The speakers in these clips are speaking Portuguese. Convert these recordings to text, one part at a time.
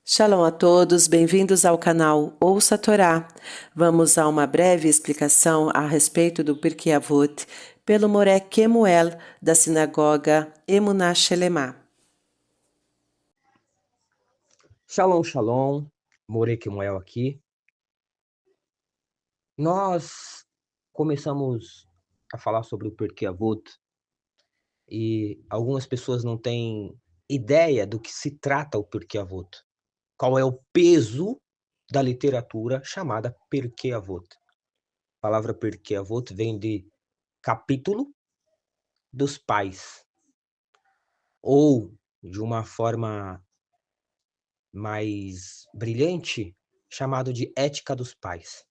Shalom a todos, bem-vindos ao canal Ouça a Torá. Vamos a uma breve explicação a respeito do Pirkei Avot pelo Moré Kemuel da sinagoga Emunah Shelemah. Shalom, shalom, Moré Kemuel aqui. Nós começamos a falar sobre o Pirkei Avot e algumas pessoas não têm ideia do que se trata o Pirkei Avot. Qual é o peso da literatura chamada Pirkei Avot. A palavra Pirkei Avot vem de capítulo dos pais, ou de uma forma mais brilhante, chamado de ética dos pais.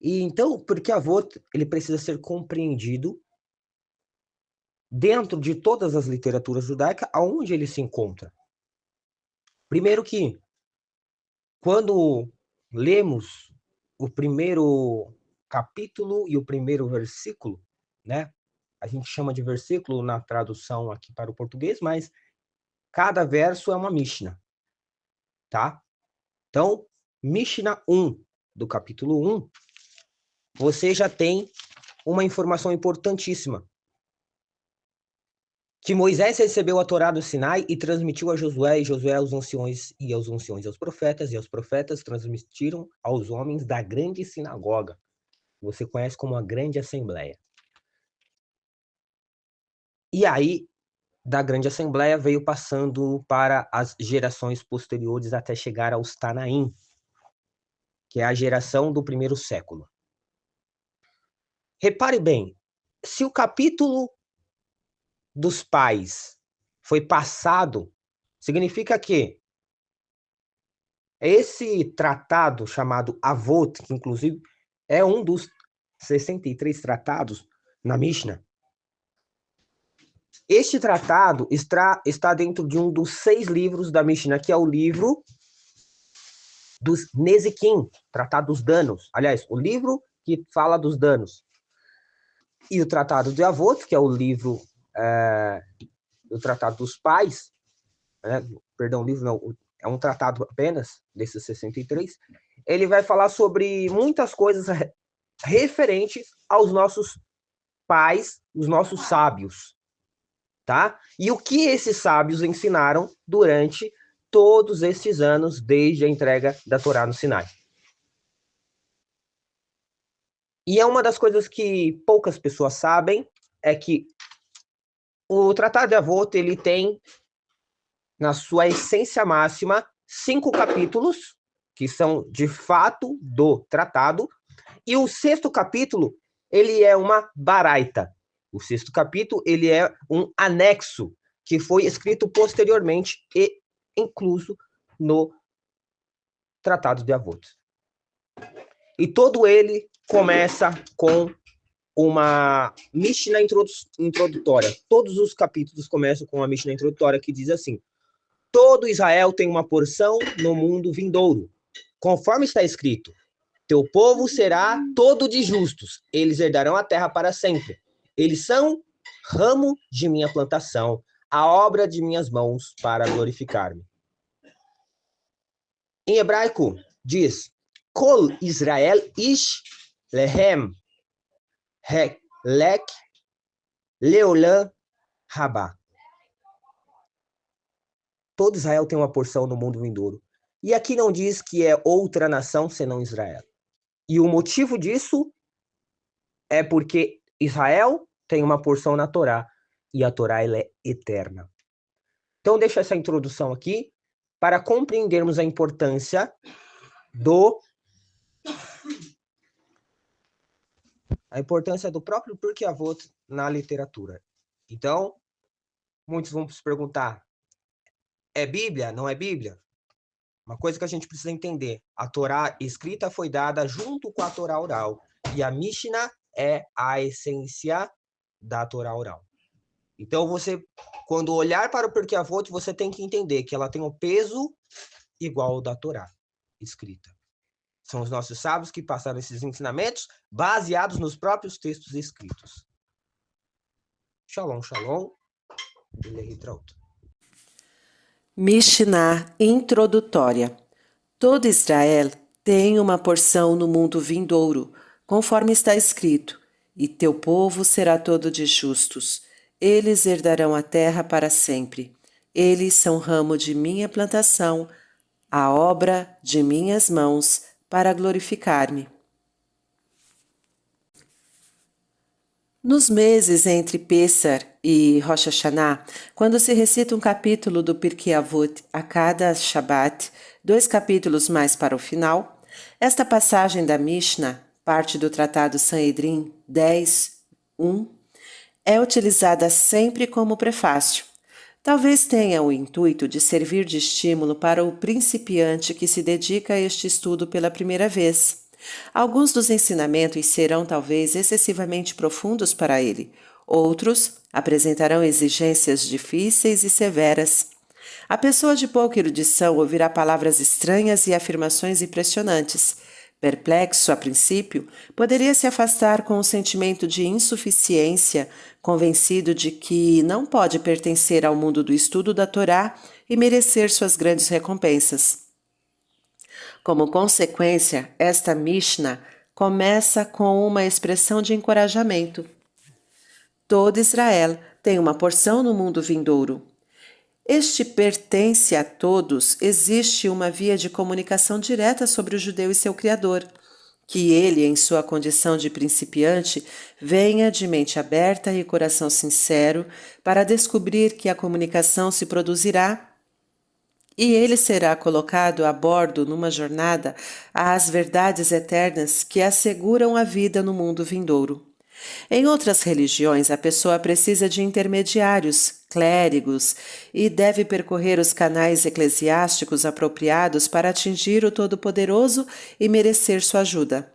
E então, o Pirkei Avot, ele precisa ser compreendido dentro de todas as literaturas judaicas, aonde ele se encontra. Primeiro que, quando lemos o primeiro capítulo e o primeiro versículo, né? A gente chama de versículo na tradução aqui para o português, mas cada verso é uma Mishnah, tá? Então, Mishnah 1, do capítulo 1, você já tem uma informação importantíssima. Que Moisés recebeu a Torá do Sinai e transmitiu a Josué, e Josué aos anciões, e aos anciões aos profetas, e aos profetas transmitiram aos homens da grande sinagoga. Você conhece como a grande assembleia. E aí, da grande assembleia, veio passando para as gerações posteriores até chegar aos Tanaim, que é a geração do primeiro século. Repare bem, se o capítulo dos pais foi passado, significa que esse tratado chamado Avot, que inclusive é um dos 63 tratados na Mishnah, este tratado está dentro de um dos 6 livros da Mishnah, que é o livro dos Nezikim, Tratado dos Danos. Aliás, o livro que fala dos danos. E o Tratado de Avot, que é o livro do Tratado dos Pais, perdão, livro não, é um tratado apenas, desses 63, ele vai falar sobre muitas coisas referentes aos nossos pais, os nossos sábios, tá? E o que esses sábios ensinaram durante todos estes anos, desde a entrega da Torá no Sinai. E é uma das coisas que poucas pessoas sabem, é que o Tratado de Avot, ele tem, na sua essência máxima, 5 capítulos, que são de fato do tratado, e o 6º capítulo, ele é uma baraita. O 6º capítulo, ele é um anexo, que foi escrito posteriormente e incluso no Tratado de Avot. E todo ele começa com uma Mishnah introdutória. Todos os capítulos começam com uma Mishnah introdutória que diz assim: todo Israel tem uma porção no mundo vindouro, conforme está escrito: teu povo será todo de justos, eles herdarão a terra para sempre. Eles são ramo de minha plantação, a obra de minhas mãos para glorificar-me. Em hebraico, diz: Kol Israel ish lehem lek leolam rabá. Todo Israel tem uma porção no mundo vindouro. E aqui não diz que é outra nação senão Israel. E o motivo disso é porque Israel tem uma porção na Torá, e a Torá ela é eterna. Então deixa essa introdução aqui para compreendermos a importância do próprio Pirkei Avot na literatura. Então, muitos vão se perguntar: é Bíblia? Não é Bíblia? Uma coisa que a gente precisa entender: a Torá escrita foi dada junto com a Torá oral, e a Mishnah é a essência da Torá oral. Então, você, quando olhar para o Pirkei Avot, você tem que entender que ela tem um peso igual ao da Torá escrita. São os nossos sábios que passaram esses ensinamentos baseados nos próprios textos escritos. Shalom, shalom. Mishnah introdutória. Todo Israel tem uma porção no mundo vindouro, conforme está escrito, e teu povo será todo de justos. Eles herdarão a terra para sempre. Eles são ramo de minha plantação, a obra de minhas mãos, para glorificar-me. Nos meses entre Pêssar e Rosh Hashanah, quando se recita um capítulo do Pirkei Avot a cada Shabat, 2 capítulos mais para o final, esta passagem da Mishnah, parte do Tratado Sanhedrin 10:1, é utilizada sempre como prefácio. Talvez tenha o intuito de servir de estímulo para o principiante que se dedica a este estudo pela primeira vez. Alguns dos ensinamentos serão talvez excessivamente profundos para ele, outros apresentarão exigências difíceis e severas. A pessoa de pouca erudição ouvirá palavras estranhas e afirmações impressionantes. Perplexo a princípio, poderia se afastar com um sentimento de insuficiência, convencido de que não pode pertencer ao mundo do estudo da Torá e merecer suas grandes recompensas. Como consequência, esta Mishnah começa com uma expressão de encorajamento. Todo Israel tem uma porção no mundo vindouro. Este pertence a todos, existe uma via de comunicação direta sobre o judeu e seu Criador. Que ele, em sua condição de principiante, venha de mente aberta e coração sincero para descobrir que a comunicação se produzirá e ele será colocado a bordo numa jornada às verdades eternas que asseguram a vida no mundo vindouro. Em outras religiões, a pessoa precisa de intermediários, clérigos, e deve percorrer os canais eclesiásticos apropriados para atingir o Todo-Poderoso e merecer sua ajuda.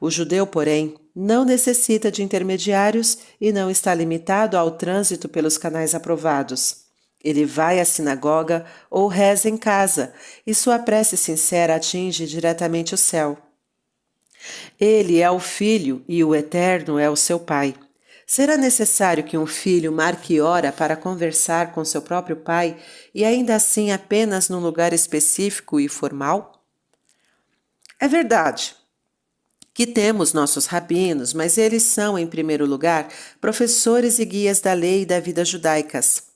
O judeu, porém, não necessita de intermediários e não está limitado ao trânsito pelos canais aprovados. Ele vai à sinagoga ou reza em casa, e sua prece sincera atinge diretamente o céu. Ele é o Filho e o Eterno é o seu Pai. Será necessário que um filho marque hora para conversar com seu próprio pai e ainda assim apenas num lugar específico e formal? É verdade que temos nossos rabinos, mas eles são, em primeiro lugar, professores e guias da lei e da vida judaicas.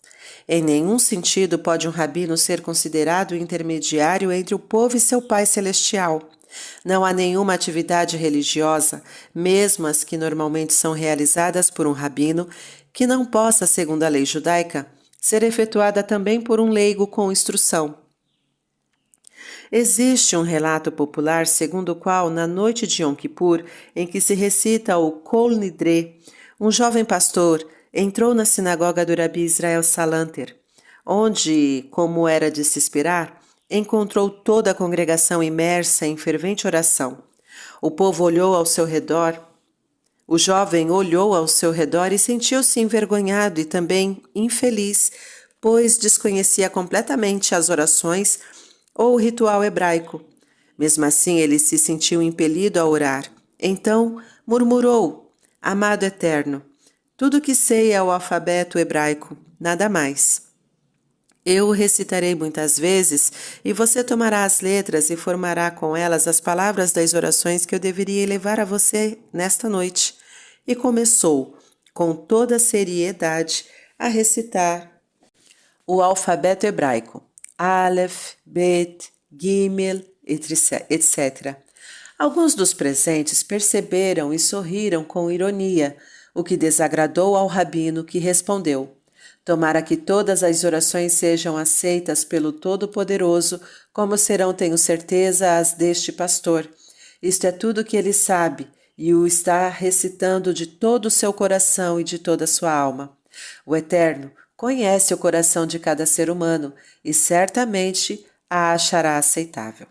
Em nenhum sentido pode um rabino ser considerado intermediário entre o povo e seu Pai Celestial. Não há nenhuma atividade religiosa, mesmo as que normalmente são realizadas por um rabino, que não possa, segundo a lei judaica, ser efetuada também por um leigo com instrução. Existe um relato popular segundo o qual, na noite de Yom Kippur, em que se recita o Kol Nidre, um jovem pastor entrou na sinagoga do Rabi Israel Salanter, onde, como era de se esperar, encontrou toda a congregação imersa em fervente oração. O povo olhou ao seu redor. O jovem olhou ao seu redor e sentiu-se envergonhado e também infeliz, pois desconhecia completamente as orações ou o ritual hebraico. Mesmo assim, ele se sentiu impelido a orar. Então, murmurou: Amado Eterno, tudo que sei é o alfabeto hebraico, nada mais. Eu o recitarei muitas vezes e você tomará as letras e formará com elas as palavras das orações que eu deveria elevar a você nesta noite. E começou, com toda seriedade, a recitar o alfabeto hebraico. Aleph, Bet, Gimel, etc. Alguns dos presentes perceberam e sorriram com ironia, o que desagradou ao rabino, que respondeu: Tomara que todas as orações sejam aceitas pelo Todo-Poderoso, como serão, tenho certeza, as deste pastor. Isto é tudo que ele sabe, e o está recitando de todo o seu coração e de toda a sua alma. O Eterno conhece o coração de cada ser humano e certamente a achará aceitável.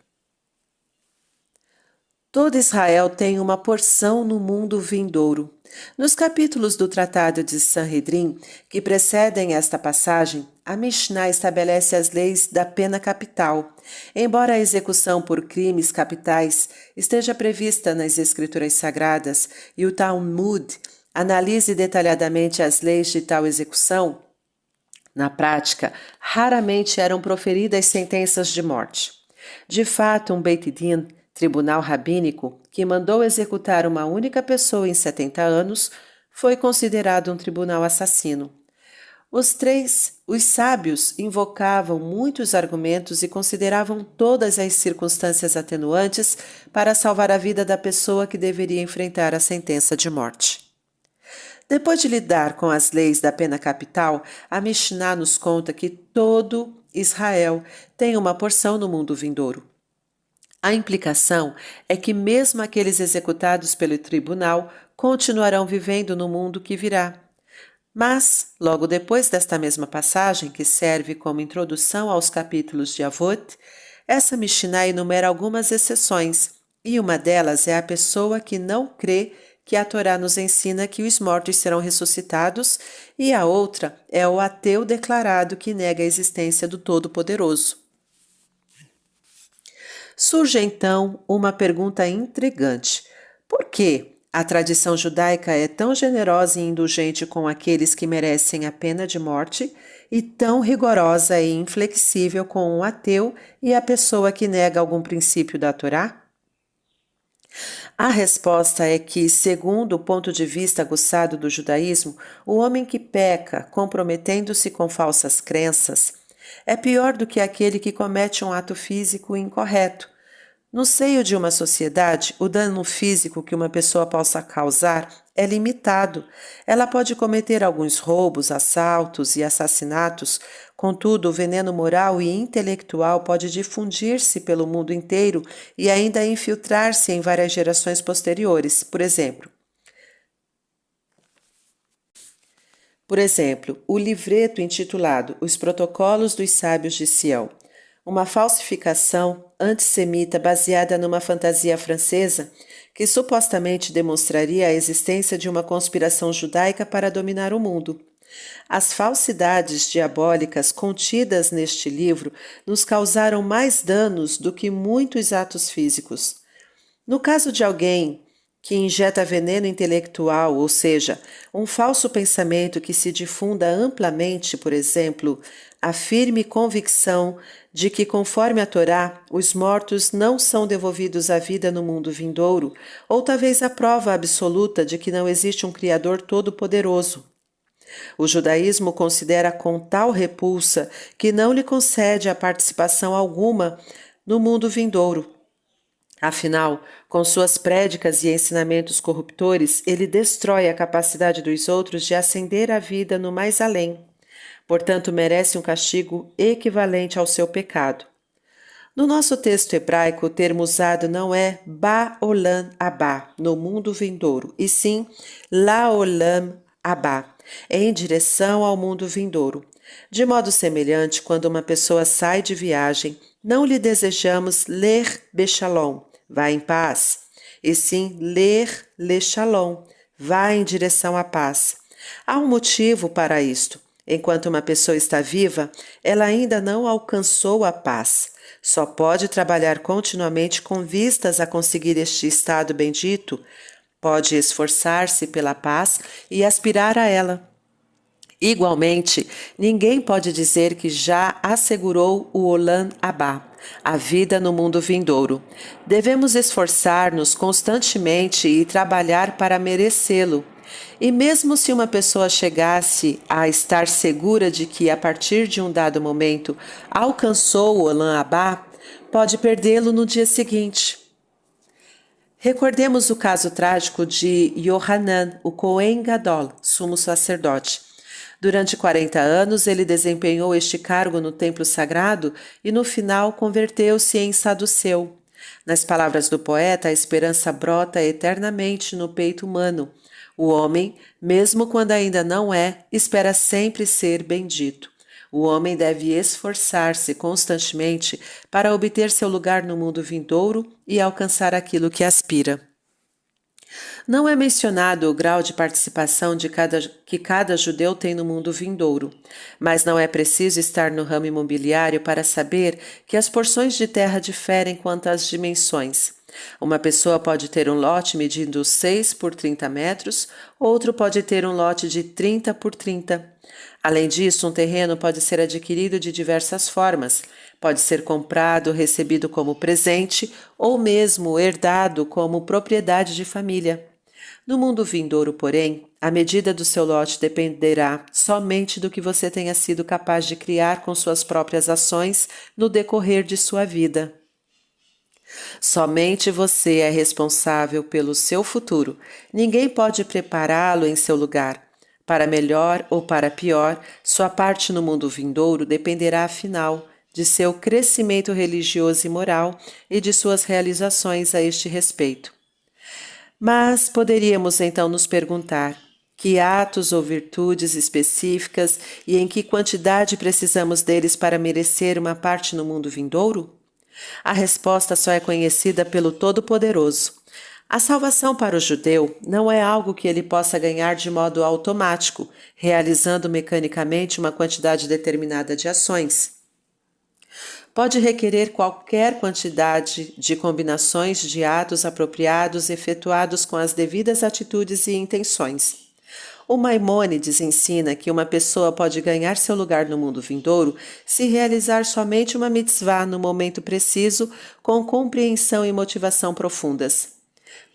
Todo Israel tem uma porção no mundo vindouro. Nos capítulos do Tratado de Sanhedrin, que precedem esta passagem, a Mishnah estabelece as leis da pena capital, embora a execução por crimes capitais esteja prevista nas Escrituras Sagradas e o Talmud analise detalhadamente as leis de tal execução. Na prática, raramente eram proferidas sentenças de morte. De fato, um Beit Din, tribunal rabínico, que mandou executar uma única pessoa em 70 anos, foi considerado um tribunal assassino. Os sábios invocavam muitos argumentos e consideravam todas as circunstâncias atenuantes para salvar a vida da pessoa que deveria enfrentar a sentença de morte. Depois de lidar com as leis da pena capital, a Mishnah nos conta que todo Israel tem uma porção no mundo vindouro. A implicação é que mesmo aqueles executados pelo tribunal continuarão vivendo no mundo que virá. Mas, logo depois desta mesma passagem, que serve como introdução aos capítulos de Avot, essa Mishnah enumera algumas exceções, e uma delas é a pessoa que não crê que a Torá nos ensina que os mortos serão ressuscitados, e a outra é o ateu declarado que nega a existência do Todo-Poderoso. Surge então uma pergunta intrigante: por que a tradição judaica é tão generosa e indulgente com aqueles que merecem a pena de morte e tão rigorosa e inflexível com o ateu e a pessoa que nega algum princípio da Torá? A resposta é que, segundo o ponto de vista aguçado do judaísmo, o homem que peca, comprometendo-se com falsas crenças, é pior do que aquele que comete um ato físico incorreto. No seio de uma sociedade, o dano físico que uma pessoa possa causar é limitado. Ela pode cometer alguns roubos, assaltos e assassinatos, contudo, o veneno moral e intelectual pode difundir-se pelo mundo inteiro e ainda infiltrar-se em várias gerações posteriores. Por exemplo, o livreto intitulado Os Protocolos dos Sábios de Sião, uma falsificação antissemita baseada numa fantasia francesa que supostamente demonstraria a existência de uma conspiração judaica para dominar o mundo. As falsidades diabólicas contidas neste livro nos causaram mais danos do que muitos atos físicos. No caso de alguém que injeta veneno intelectual, ou seja, um falso pensamento que se difunda amplamente, por exemplo, a firme convicção de que, conforme a Torá, os mortos não são devolvidos à vida no mundo vindouro, ou talvez a prova absoluta de que não existe um Criador todo-poderoso. O judaísmo considera com tal repulsa que não lhe concede a participação alguma no mundo vindouro. Afinal, com suas prédicas e ensinamentos corruptores, ele destrói a capacidade dos outros de ascender à vida no mais além. Portanto, merece um castigo equivalente ao seu pecado. No nosso texto hebraico, o termo usado não é Ba'olam Abá, no mundo vindouro, e sim La'olam Abá, em direção ao mundo vindouro. De modo semelhante, quando uma pessoa sai de viagem, não lhe desejamos ler Beshalom, vá em paz, e sim ler Le Shalom, vá em direção à paz. Há um motivo para isto. Enquanto uma pessoa está viva, ela ainda não alcançou a paz. Só pode trabalhar continuamente com vistas a conseguir este estado bendito. Pode esforçar-se pela paz e aspirar a ela. Igualmente, ninguém pode dizer que já assegurou o Olam Abá, a vida no mundo vindouro. Devemos esforçar-nos constantemente e trabalhar para merecê-lo. E mesmo se uma pessoa chegasse a estar segura de que, a partir de um dado momento, alcançou o Olam Abá, pode perdê-lo no dia seguinte. Recordemos o caso trágico de Yohanan, o Cohen Gadol, sumo sacerdote. Durante 40 anos, ele desempenhou este cargo no templo sagrado e, no final, converteu-se em saduceu. Nas palavras do poeta, a esperança brota eternamente no peito humano. O homem, mesmo quando ainda não é, espera sempre ser bendito. O homem deve esforçar-se constantemente para obter seu lugar no mundo vindouro e alcançar aquilo que aspira. Não é mencionado o grau de participação que cada judeu tem no mundo vindouro, mas não é preciso estar no ramo imobiliário para saber que as porções de terra diferem quanto às dimensões. Uma pessoa pode ter um lote medindo 6 por 30 metros, outro pode ter um lote de 30 por 30. Além disso, um terreno pode ser adquirido de diversas formas. Pode ser comprado, recebido como presente ou mesmo herdado como propriedade de família. No mundo vindouro, porém, a medida do seu lote dependerá somente do que você tenha sido capaz de criar com suas próprias ações no decorrer de sua vida. Somente você é responsável pelo seu futuro. Ninguém pode prepará-lo em seu lugar. Para melhor ou para pior, sua parte no mundo vindouro dependerá, afinal, de seu crescimento religioso e moral e de suas realizações a este respeito. Mas poderíamos então nos perguntar: que atos ou virtudes específicas e em que quantidade precisamos deles para merecer uma parte no mundo vindouro? A resposta só é conhecida pelo Todo-Poderoso. A salvação para o judeu não é algo que ele possa ganhar de modo automático, realizando mecanicamente uma quantidade determinada de ações. Pode requerer qualquer quantidade de combinações de atos apropriados efetuados com as devidas atitudes e intenções. O Maimônides ensina que uma pessoa pode ganhar seu lugar no mundo vindouro se realizar somente uma mitzvah no momento preciso, com compreensão e motivação profundas,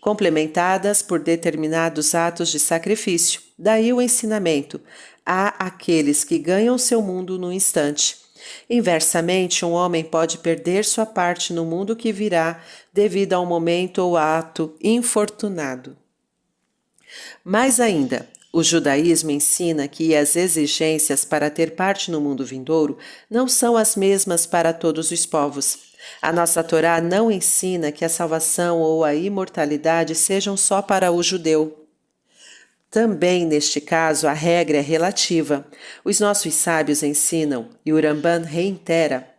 complementadas por determinados atos de sacrifício. Daí o ensinamento: há aqueles que ganham seu mundo no instante. Inversamente, um homem pode perder sua parte no mundo que virá devido a um momento ou ato infortunado. Mais ainda, o judaísmo ensina que as exigências para ter parte no mundo vindouro não são as mesmas para todos os povos. A nossa Torá não ensina que a salvação ou a imortalidade sejam só para o judeu. Também, neste caso, a regra é relativa. Os nossos sábios ensinam, e o Ramban reitera,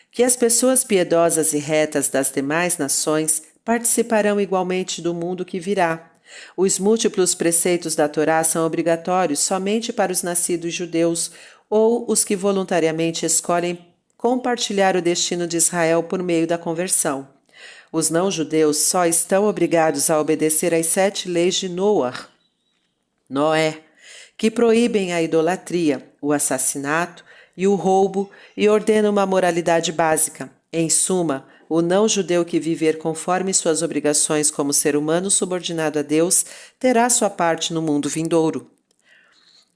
que as pessoas piedosas e retas das demais nações participarão igualmente do mundo que virá. Os múltiplos preceitos da Torá são obrigatórios somente para os nascidos judeus ou os que voluntariamente escolhem compartilhar o destino de Israel por meio da conversão. Os não-judeus só estão obrigados a obedecer às 7 leis de Noé, que proíbem a idolatria, o assassinato e o roubo e ordenam uma moralidade básica. Em suma, o não-judeu que viver conforme suas obrigações como ser humano subordinado a Deus terá sua parte no mundo vindouro.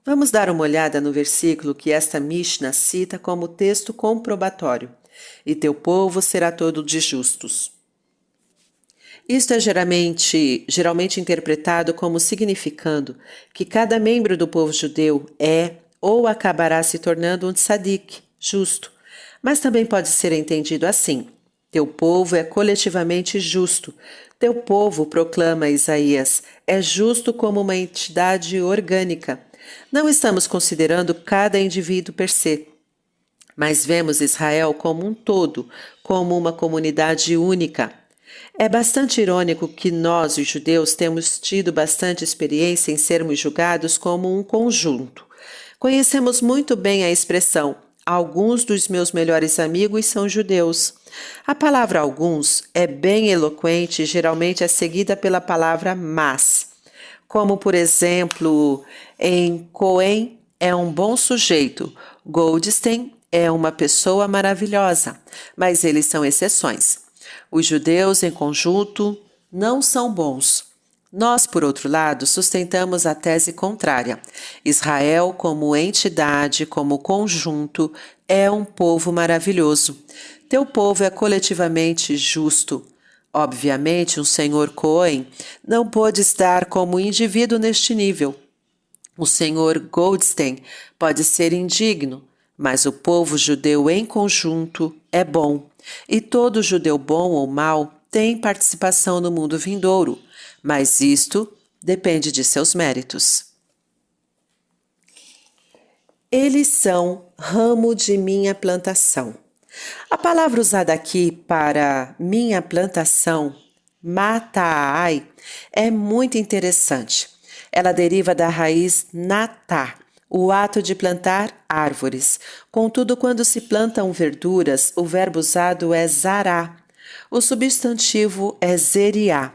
Vamos dar uma olhada no versículo que esta Mishnah cita como texto comprobatório: e teu povo será todo de justos. Isto é geralmente interpretado como significando que cada membro do povo judeu é ou acabará se tornando um tzadik, justo. Mas também pode ser entendido assim: teu povo é coletivamente justo. Teu povo, proclama Isaías, é justo como uma entidade orgânica. Não estamos considerando cada indivíduo per se, mas vemos Israel como um todo, como uma comunidade única. É bastante irônico que nós, os judeus, temos tido bastante experiência em sermos julgados como um conjunto. Conhecemos muito bem a expressão: alguns dos meus melhores amigos são judeus. A palavra alguns é bem eloquente e geralmente é seguida pela palavra mas. Como, por exemplo, em Cohen é um bom sujeito, Goldstein é uma pessoa maravilhosa, mas eles são exceções. Os judeus, em conjunto, não são bons. Nós, por outro lado, sustentamos a tese contrária. Israel, como entidade, como conjunto, é um povo maravilhoso. Teu povo é coletivamente justo. Obviamente, um senhor Cohen não pôde estar como indivíduo neste nível. O senhor Goldstein pode ser indigno, mas o povo judeu em conjunto é bom. E todo judeu bom ou mau tem participação no mundo vindouro, mas isto depende de seus méritos. Eles são ramo de minha plantação. A palavra usada aqui para minha plantação, mataai, é muito interessante. Ela deriva da raiz natá, o ato de plantar árvores. Contudo, quando se plantam verduras, o verbo usado é zará. O substantivo é zeriá.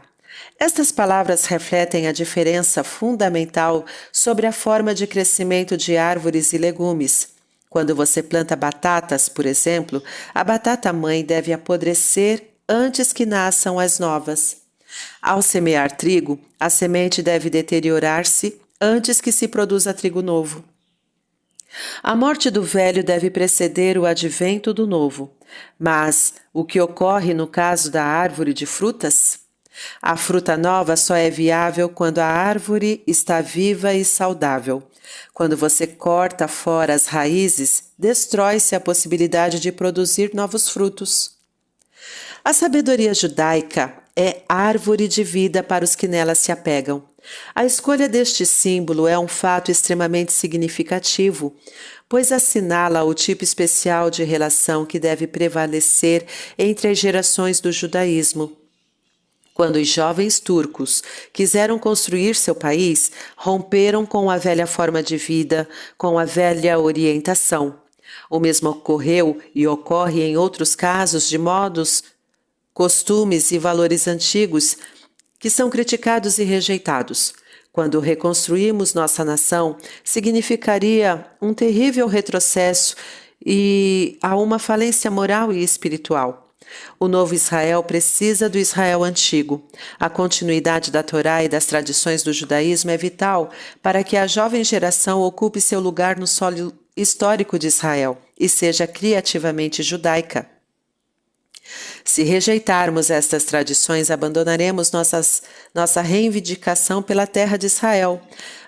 Estas palavras refletem a diferença fundamental sobre a forma de crescimento de árvores e legumes. Quando você planta batatas, por exemplo, a batata-mãe deve apodrecer antes que nasçam as novas. Ao semear trigo, a semente deve deteriorar-se antes que se produza trigo novo. A morte do velho deve preceder o advento do novo. Mas o que ocorre no caso da árvore de frutas? A fruta nova só é viável quando a árvore está viva e saudável. Quando você corta fora as raízes, destrói-se a possibilidade de produzir novos frutos. A sabedoria judaica é árvore de vida para os que nela se apegam. A escolha deste símbolo é um fato extremamente significativo, pois assinala o tipo especial de relação que deve prevalecer entre as gerações do judaísmo. Quando os jovens turcos quiseram construir seu país, romperam com a velha forma de vida, com a velha orientação. O mesmo ocorreu e ocorre em outros casos de modos, costumes e valores antigos que são criticados e rejeitados. Quando reconstruímos nossa nação, significaria um terrível retrocesso e a uma falência moral e espiritual. O novo Israel precisa do Israel antigo. A continuidade da Torá e das tradições do judaísmo é vital para que a jovem geração ocupe seu lugar no solo histórico de Israel e seja criativamente judaica. Se rejeitarmos estas tradições, abandonaremos nossa reivindicação pela terra de Israel.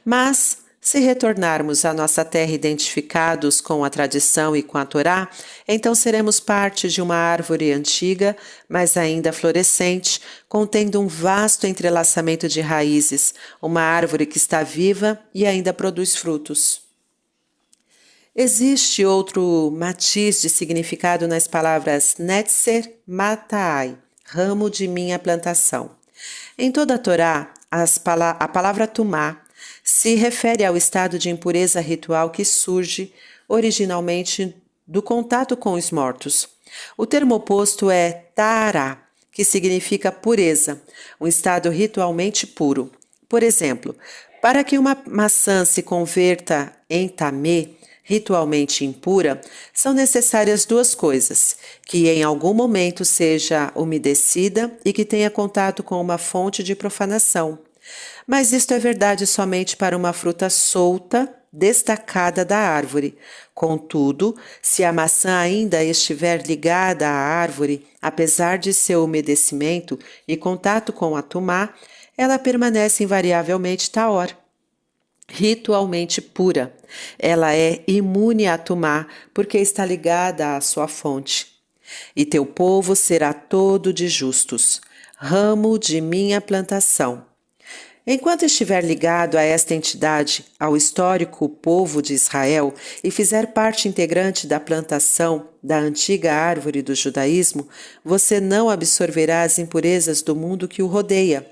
Mas, se retornarmos à nossa terra identificados com a tradição e com a Torá, então seremos parte de uma árvore antiga, mas ainda florescente, contendo um vasto entrelaçamento de raízes, uma árvore que está viva e ainda produz frutos. Existe outro matiz de significado nas palavras netzer matai, ramo de minha plantação. Em toda a Torá, a palavra tumá se refere ao estado de impureza ritual que surge originalmente do contato com os mortos. O termo oposto é tará, que significa pureza, um estado ritualmente puro. Por exemplo, para que uma maçã se converta em tamê, ritualmente impura, são necessárias duas coisas: que em algum momento seja umedecida e que tenha contato com uma fonte de profanação. Mas isto é verdade somente para uma fruta solta, destacada da árvore. Contudo, se a maçã ainda estiver ligada à árvore, apesar de seu umedecimento e contato com a tumá, ela permanece invariavelmente taor, ritualmente pura. Ela é imune à tumá, porque está ligada à sua fonte. E teu povo será todo de justos, ramo de minha plantação. Enquanto estiver ligado a esta entidade, ao histórico povo de Israel, e fizer parte integrante da plantação da antiga árvore do judaísmo, você não absorverá as impurezas do mundo que o rodeia.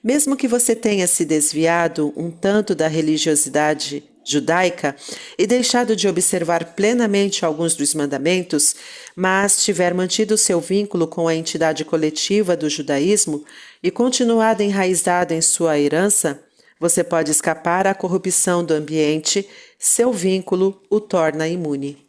Mesmo que você tenha se desviado um tanto da religiosidade judaica e deixado de observar plenamente alguns dos mandamentos, mas tiver mantido seu vínculo com a entidade coletiva do judaísmo e continuado enraizado em sua herança, você pode escapar à corrupção do ambiente, seu vínculo o torna imune.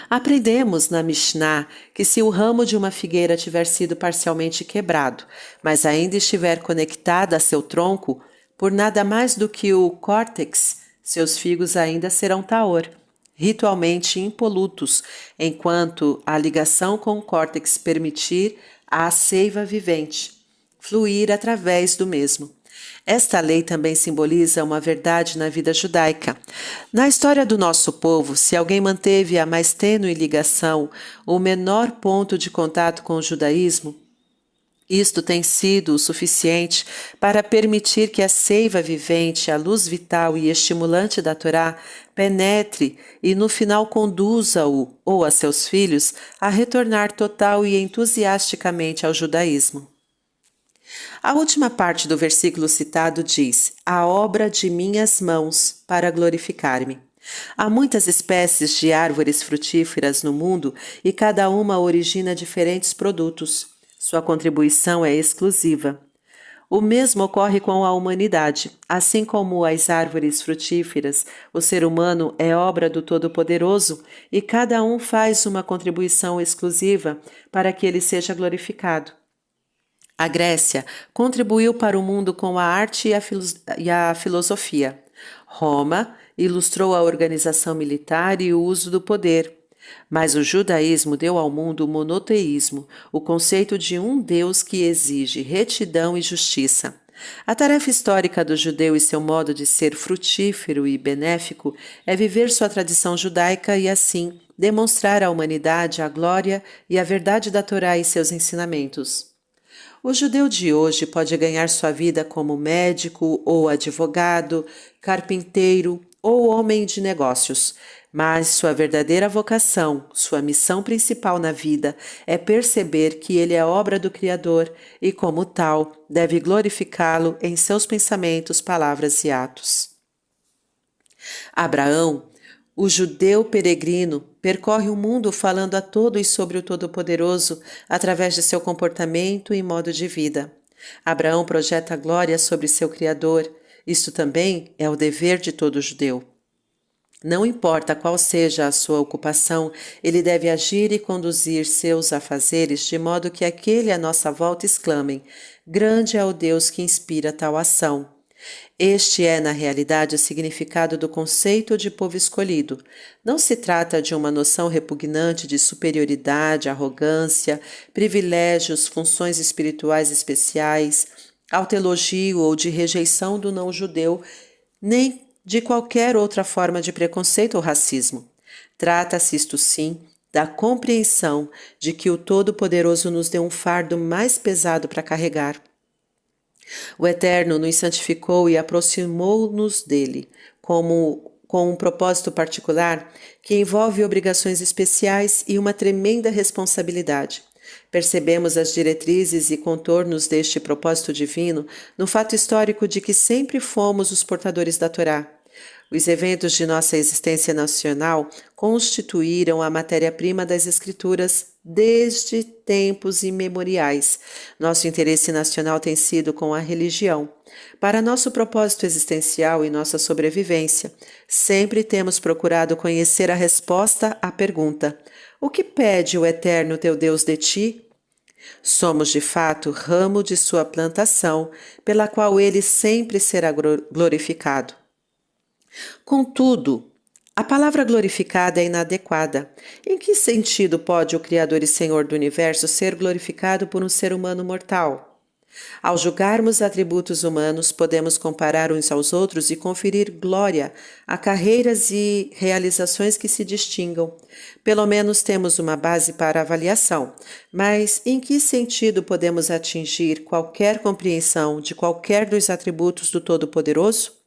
Aprendemos na Mishnah que se o ramo de uma figueira tiver sido parcialmente quebrado, mas ainda estiver conectada a seu tronco, por nada mais do que o córtex, seus figos ainda serão taor, ritualmente impolutos, enquanto a ligação com o córtex permitir a seiva vivente fluir através do mesmo. Esta lei também simboliza uma verdade na vida judaica. Na história do nosso povo, se alguém manteve a mais tênue ligação, o menor ponto de contato com o judaísmo, isto tem sido o suficiente para permitir que a seiva vivente, a luz vital e estimulante da Torá, penetre e no final conduza-o ou a seus filhos a retornar total e entusiasticamente ao judaísmo. A última parte do versículo citado diz: a obra de minhas mãos para glorificar-me. Há muitas espécies de árvores frutíferas no mundo e cada uma origina diferentes produtos. Sua contribuição é exclusiva. O mesmo ocorre com a humanidade. Assim como as árvores frutíferas, o ser humano é obra do Todo-Poderoso e cada um faz uma contribuição exclusiva para que ele seja glorificado. A Grécia contribuiu para o mundo com a arte e a filosofia. Roma ilustrou a organização militar e o uso do poder. Mas o judaísmo deu ao mundo o monoteísmo, o conceito de um Deus que exige retidão e justiça. A tarefa histórica do judeu e seu modo de ser frutífero e benéfico é viver sua tradição judaica e, assim, demonstrar à humanidade a glória e a verdade da Torá e seus ensinamentos. O judeu de hoje pode ganhar sua vida como médico ou advogado, carpinteiro ou homem de negócios, mas sua verdadeira vocação, sua missão principal na vida é perceber que ele é obra do Criador e, como tal, deve glorificá-lo em seus pensamentos, palavras e atos. Abraão, o judeu peregrino, percorre o mundo falando a todos sobre o Todo-Poderoso através de seu comportamento e modo de vida. Abraão projeta a glória sobre seu Criador. Isto também é o dever de todo judeu. Não importa qual seja a sua ocupação, ele deve agir e conduzir seus afazeres de modo que aquele à nossa volta exclamem: grande é o Deus que inspira tal ação. Este é, na realidade, o significado do conceito de povo escolhido. Não se trata de uma noção repugnante de superioridade, arrogância, privilégios, funções espirituais especiais, autoelogio ou de rejeição do não-judeu, nem de qualquer outra forma de preconceito ou racismo. Trata-se, isto sim, da compreensão de que o Todo-Poderoso nos deu um fardo mais pesado para carregar. O Eterno nos santificou e aproximou-nos dele, com um propósito particular que envolve obrigações especiais e uma tremenda responsabilidade. Percebemos as diretrizes e contornos deste propósito divino no fato histórico de que sempre fomos os portadores da Torá. Os eventos de nossa existência nacional constituíram a matéria-prima das Escrituras desde tempos imemoriais. Nosso interesse nacional tem sido com a religião. Para nosso propósito existencial e nossa sobrevivência, sempre temos procurado conhecer a resposta à pergunta: o que pede o Eterno teu Deus de ti? Somos, de fato, ramo de sua plantação, pela qual ele sempre será glorificado. Contudo, a palavra glorificada é inadequada. Em que sentido pode o Criador e Senhor do Universo ser glorificado por um ser humano mortal? Ao julgarmos atributos humanos, podemos comparar uns aos outros e conferir glória a carreiras e realizações que se distingam. Pelo menos temos uma base para avaliação, mas em que sentido podemos atingir qualquer compreensão de qualquer dos atributos do Todo-Poderoso?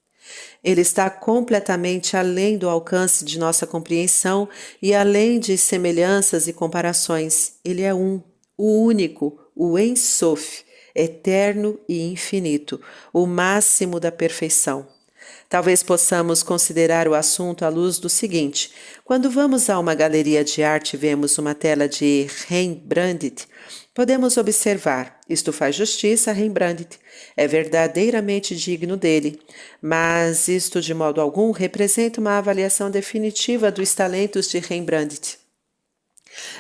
Ele está completamente além do alcance de nossa compreensão e além de semelhanças e comparações. Ele é um, o único, o Ein Sof, eterno e infinito, o máximo da perfeição. Talvez possamos considerar o assunto à luz do seguinte: quando vamos a uma galeria de arte e vemos uma tela de Rembrandt, podemos observar, isto faz justiça a Rembrandt, é verdadeiramente digno dele, mas isto de modo algum representa uma avaliação definitiva dos talentos de Rembrandt.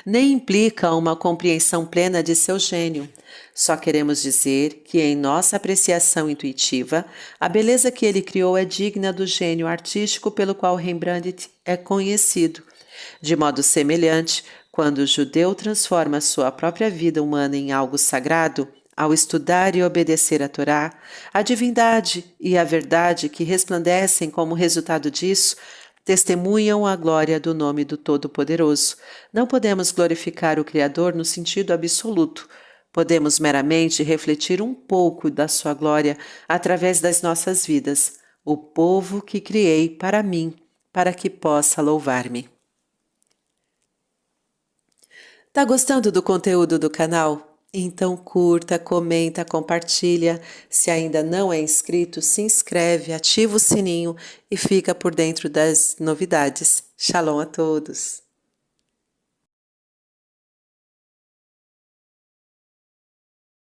Nem implica uma compreensão plena de seu gênio. Só queremos dizer que, em nossa apreciação intuitiva, a beleza que ele criou é digna do gênio artístico pelo qual Rembrandt é conhecido. De modo semelhante, quando o judeu transforma sua própria vida humana em algo sagrado, ao estudar e obedecer a Torá, a divindade e a verdade que resplandecem como resultado disso testemunham a glória do nome do Todo-Poderoso. Não podemos glorificar o Criador no sentido absoluto. Podemos meramente refletir um pouco da sua glória através das nossas vidas, o povo que criei para mim, para que possa louvar-me. Tá gostando do conteúdo do canal? Então curta, comenta, compartilha. Se ainda não é inscrito, se inscreve, ativa o sininho e fica por dentro das novidades. Shalom a todos!